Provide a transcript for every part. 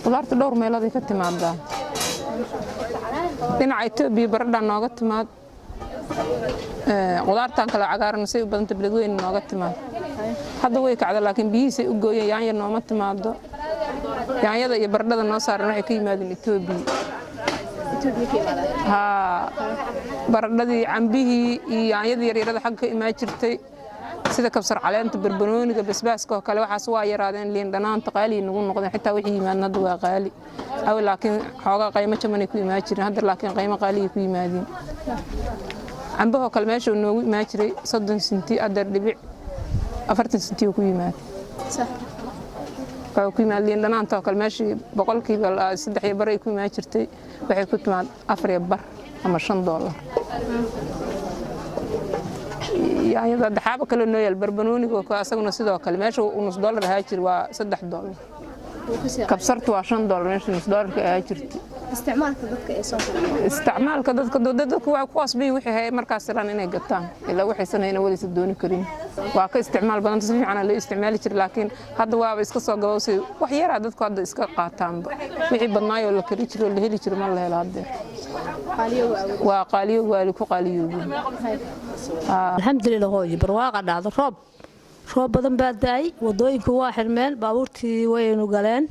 qudaarta dhowr meelood ay ka timaadaa dhinaca Itoobiya baradha nooga timaad qudaartan kale cagaaran say u badanta beledweyne nooga timaad hadda way kacda laakiin biyihiisa u gooyeen yaanyo nooma timaado yaanyada iyo baradhada noo saaran waxay ka yimaadeen Itoobiya baradhadii cambihii iyo yaanyada yaryarada xagga ka imaan jirtay sida kabsar caleenta barbanooniga basbaaska oo kale waxaas waa yaraadeen liin dhanaanta qaali nagu noqdeen xitaa wixii yimaadna hadda waa qaali aw laakiin xoogaa qiimo jaban ay ku imaan jireen hadda laakiin qiimo qaali ay ku yimaadeen cambaha kale meesha noogu imaan jiray 30 senti adar dhibic 40 senti ku yimaad sax ku yimaad liin dhanaanta oo kale meesha boqolkiiba 3 bar ay ku imaan jirtay waxay ku timaad 4 bar ama $5 yaanyada daxaaba kale noo yeel barbanooniga oo asaguna sidoo kale meesha $1 ahaa jir waa $3 kabsartu waa $5 meesha $1 ka ahaa jirtay isticmaalka dadka waa ku asbay wixii hay markaas ran inay gataan ilaa waxay sanayna wali dooni karin waa ka isticmaal badan si fiican la isticmaali jir laakiin hadda waa iska soo gabowsay wax yar dadku hadda iska qaataan wixii badnaayo la kari jiro la heli jiro ma la helaade waa qaaliyo waali ku qaaliyo alxamdulilah hooyo barwaaqa dhacdo roob badan baa daay wadooyinku waa xirmeen baabuurtii waynu galeen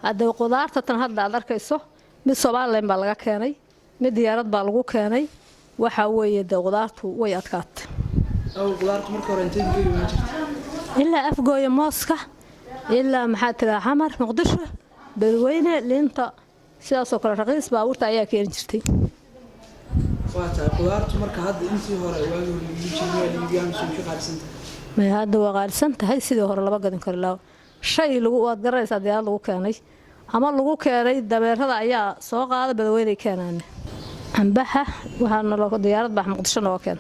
hadda qudaarta tan hadda aad arkayso mid Soomaaliland baa laga keenay mid diyaarad baa lagu keenay waxa weeye qudaartu way adkaatay qudaartu markii hore intee geeyo ma jirto ilaa afgooyo mooska ilaa maxaa tira xamar muqdisho beledweyne liinta sidaas oo kale raqiis baabuurta ayaa keen jirtay qudaartu marka hadda intii hore waagi hore liibiyaan soo qaadsan ma hadda waa qaadsan tahay sidii hore laba gadan karo laa shay lagu waad garanaysaa diyaarad lagu keenay ama lagu keenay dabeerada ayaa soo qaada beledweyne keenaan ambaha waxaana loo diyaarad baa muqdisho loo keen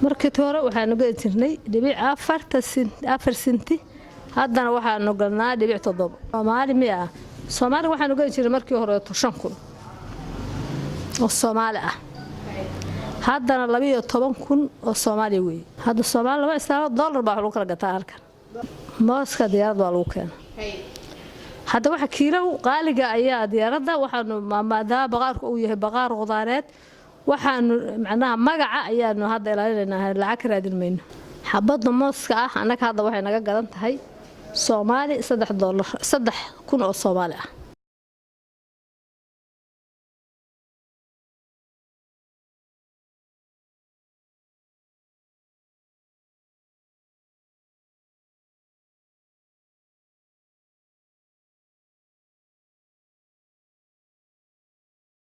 markii hore waxaanu gadi jirnay dhibic 4 senti haddana waxaanu galnaa dhibic 7 Soomaali waxaanu gadi jirnay markii hore 5,000 oo Soomaali ah haddana 12,000 oo Soomaali weey hadda Soomaali laba istaalo $1 baa lagu kala gataa halkan mooska diyaarad waa lagu keenay hadda waxa kiilo qaaliga ayaa diyaaradda waxaanu maamada baqaarku uu yahay baqaar qudaareed waxaanu macnaha magaca ayaanu hadda ilaalinaynaa lacag raadin mayno xabadda mooska anaka hadda waxay naga gadan tahay Soomaali $3 3,000 oo Soomaali ah